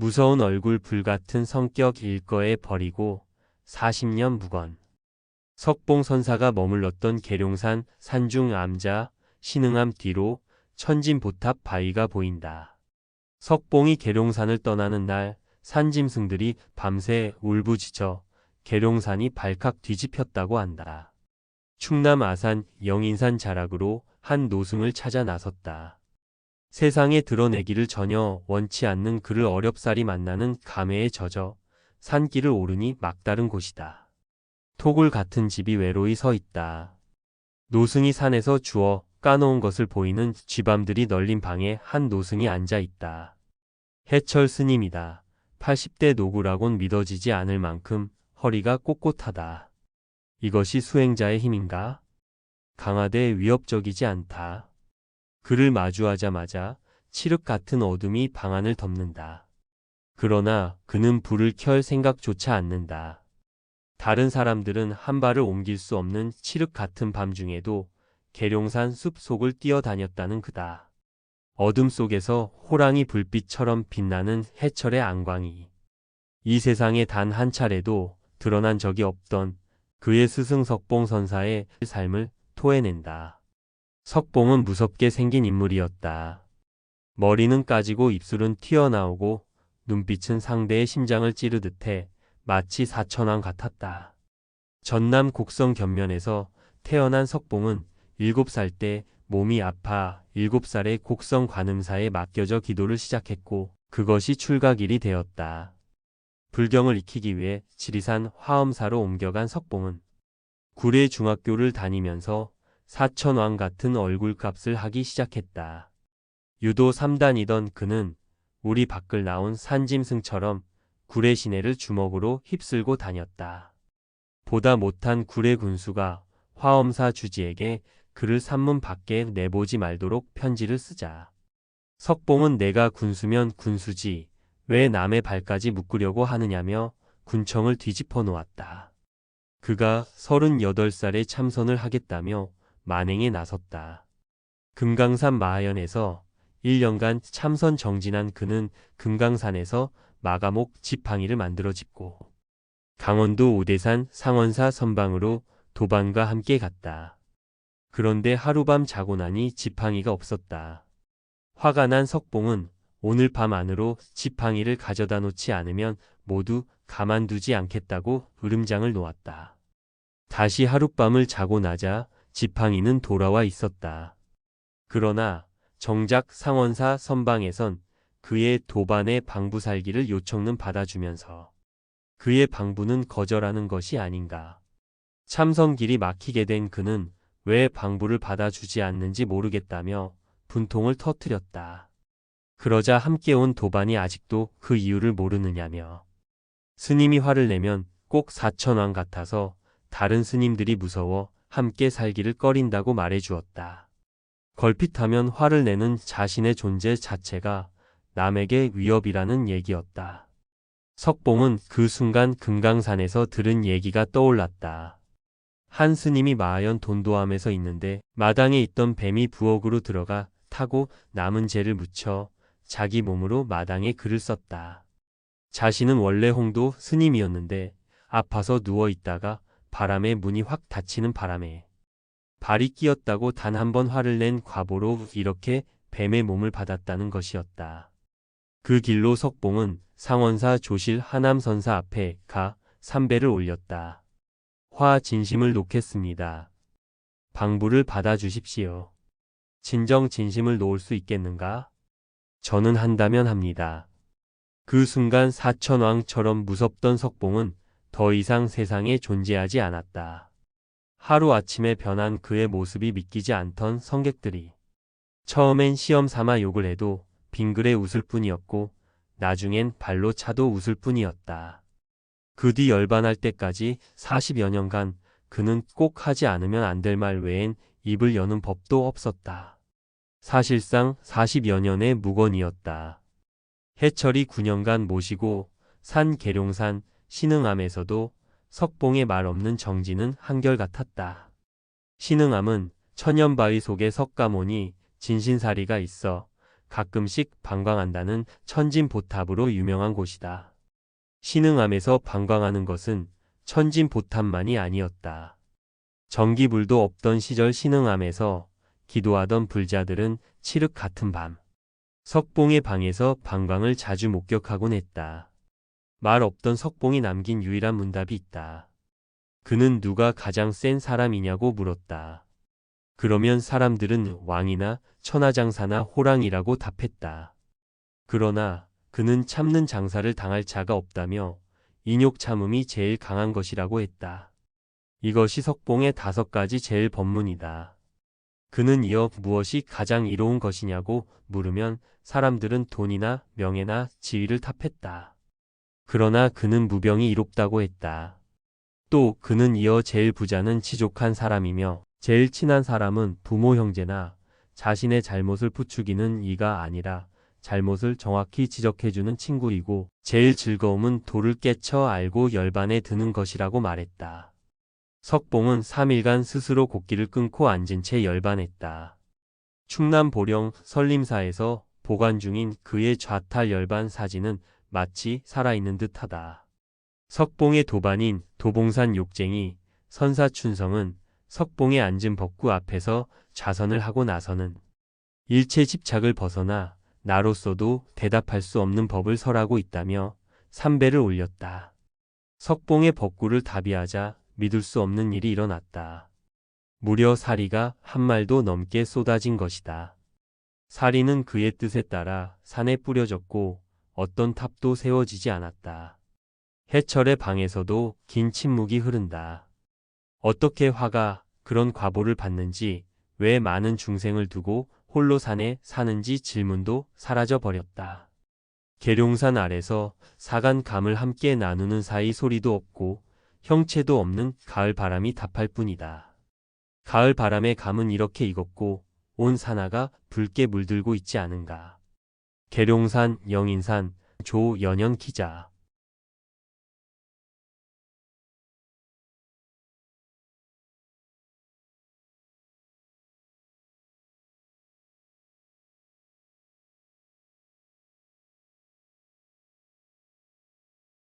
무서운 얼굴 불같은 성격 일거에 버리고 40년 묵언. 석봉 선사가 머물렀던 계룡산 산중 암자 신흥암 뒤로 천진보탑 바위가 보인다. 석봉이 계룡산을 떠나는 날 산짐승들이 밤새 울부짖어 계룡산이 발칵 뒤집혔다고 한다. 충남 아산 영인산 자락으로 한 노승을 찾아 나섰다. 세상에 드러내기를 전혀 원치 않는 그를 어렵사리 만나는 감회에 젖어 산길을 오르니 막다른 곳이다. 토굴 같은 집이 외로이 서 있다. 노승이 산에서 주워 까놓은 것을 보이는 쥐밤들이 널린 방에 한 노승이 앉아 있다. 해철 스님이다. 80대 노구라곤 믿어지지 않을 만큼 허리가 꼿꼿하다. 이것이 수행자의 힘인가? 강하되 위협적이지 않다. 그를 마주하자마자 칠흑 같은 어둠이 방안을 덮는다. 그러나 그는 불을 켤 생각조차 않는다. 다른 사람들은 한 발을 옮길 수 없는 칠흑 같은 밤 중에도 계룡산 숲 속을 뛰어다녔다는 그다. 어둠 속에서 호랑이 불빛처럼 빛나는 해철의 안광이 이 세상에 단 한 차례도 드러난 적이 없던 그의 스승 석봉 선사의 삶을 토해낸다. 석봉은 무섭게 생긴 인물이었다. 머리는 까지고 입술은 튀어나오고 눈빛은 상대의 심장을 찌르듯해 마치 사천왕 같았다. 전남 곡성 견면에서 태어난 석봉은 7살 때 몸이 아파 7살에 곡성 관음사에 맡겨져 기도를 시작했고 그것이 출가길이 되었다. 불경을 익히기 위해 지리산 화엄사로 옮겨간 석봉은 구례 중학교를 다니면서 사천왕 같은 얼굴값을 하기 시작했다. 유도 3단이던 그는 우리 밖을 나온 산짐승처럼 구례 시내를 주먹으로 휩쓸고 다녔다. 보다 못한 구례 군수가 화엄사 주지에게 그를 산문 밖에 내보지 말도록 편지를 쓰자. 석봉은 내가 군수면 군수지 왜 남의 발까지 묶으려고 하느냐며 군청을 뒤집어 놓았다. 그가 38살에 참선을 하겠다며 만행에 나섰다. 금강산 마하연에서 1년간 참선 정진한 그는 금강산에서 마가목 지팡이를 만들어 짚고 강원도 오대산 상원사 선방으로 도반과 함께 갔다. 그런데 하룻밤 자고 나니 지팡이가 없었다. 화가 난 석봉은 오늘 밤 안으로 지팡이를 가져다 놓지 않으면 모두 가만두지 않겠다고 으름장을 놓았다. 다시 하룻밤을 자고 나자 지팡이는 돌아와 있었다. 그러나 정작 상원사 선방에선 그의 도반의 방부살기를 요청은 받아주면서 그의 방부는 거절하는 것이 아닌가. 참선길이 막히게 된 그는 왜 방부를 받아주지 않는지 모르겠다며 분통을 터뜨렸다. 그러자 함께 온 도반이 아직도 그 이유를 모르느냐며 스님이 화를 내면 꼭 사천왕 같아서 다른 스님들이 무서워 함께 살기를 꺼린다고 말해주었다. 걸핏하면 화를 내는 자신의 존재 자체가 남에게 위협이라는 얘기였다. 석봉은 그 순간 금강산에서 들은 얘기가 떠올랐다. 한 스님이 마하연 돈도함에서 있는데 마당에 있던 뱀이 부엌으로 들어가 타고 남은 재를 묻혀 자기 몸으로 마당에 글을 썼다. 자신은 원래 홍도 스님이었는데 아파서 누워있다가 바람에 문이 확 닫히는 바람에 발이 끼었다고 단 한 번 화를 낸 과보로 이렇게 뱀의 몸을 받았다는 것이었다. 그 길로 석봉은 상원사 조실 하남선사 앞에 가 삼배를 올렸다. 화 진심을 놓겠습니다. 방부를 받아주십시오. 진정 진심을 놓을 수 있겠는가? 저는 한다면 합니다. 그 순간 사천왕처럼 무섭던 석봉은 더 이상 세상에 존재하지 않았다. 하루아침에 변한 그의 모습이 믿기지 않던 성객들이 처음엔 시험 삼아 욕을 해도 빙그레 웃을 뿐이었고 나중엔 발로 차도 웃을 뿐이었다. 그 뒤 열반할 때까지 40여 년간 그는 꼭 하지 않으면 안 될 말 외엔 입을 여는 법도 없었다. 사실상 40여 년의 묵언이었다. 해철이 9년간 모시고 산 계룡산 신흥암에서도 석봉의 말 없는 정지는 한결같았다. 신흥암은 천연바위 속에 석가모니 진신사리가 있어 가끔씩 방광한다는 천진보탑으로 유명한 곳이다. 신흥암에서 방광하는 것은 천진보탑만이 아니었다. 전기불도 없던 시절 신흥암에서 기도하던 불자들은 칠흑 같은 밤, 석봉의 방에서 방광을 자주 목격하곤 했다. 말 없던 석봉이 남긴 유일한 문답이 있다. 그는 누가 가장 센 사람이냐고 물었다. 그러면 사람들은 왕이나 천하장사나 호랑이라고 답했다. 그러나 그는 참는 장사를 당할 자가 없다며 인욕 참음이 제일 강한 것이라고 했다. 이것이 석봉의 5가지 제일 법문이다. 그는 이어 무엇이 가장 이로운 것이냐고 물으면 사람들은 돈이나 명예나 지위를 탑했다. 그러나 그는 무병이 이롭다고 했다. 또 그는 이어 제일 부자는 지족한 사람이며 제일 친한 사람은 부모 형제나 자신의 잘못을 부추기는 이가 아니라 잘못을 정확히 지적해주는 친구이고 제일 즐거움은 도를 깨쳐 알고 열반에 드는 것이라고 말했다. 석봉은 3일간 스스로 곡기를 끊고 앉은 채 열반했다. 충남 보령 설림사에서 보관 중인 그의 좌탈 열반 사진은 마치 살아있는 듯하다. 석봉의 도반인 도봉산 욕쟁이 선사춘성은 석봉의 앉은 법구 앞에서 좌선을 하고 나서는 일체 집착을 벗어나 나로서도 대답할 수 없는 법을 설하고 있다며 삼배를 올렸다. 석봉의 법구를 답이하자 믿을 수 없는 일이 일어났다. 무려 사리가 한 말도 넘게 쏟아진 것이다. 사리는 그의 뜻에 따라 산에 뿌려졌고 어떤 탑도 세워지지 않았다. 해철의 방에서도 긴 침묵이 흐른다. 어떻게 화가 그런 과보를 받는지, 왜 많은 중생을 두고 홀로 산에 사는지 질문도 사라져 버렸다. 계룡산 아래서 사간 감을 함께 나누는 사이 소리도 없고 형체도 없는 가을 바람이 답할 뿐이다. 가을 바람의 감은 이렇게 익었고 온 산하가 붉게 물들고 있지 않은가. 계룡산, 영인산, 조연현 기자.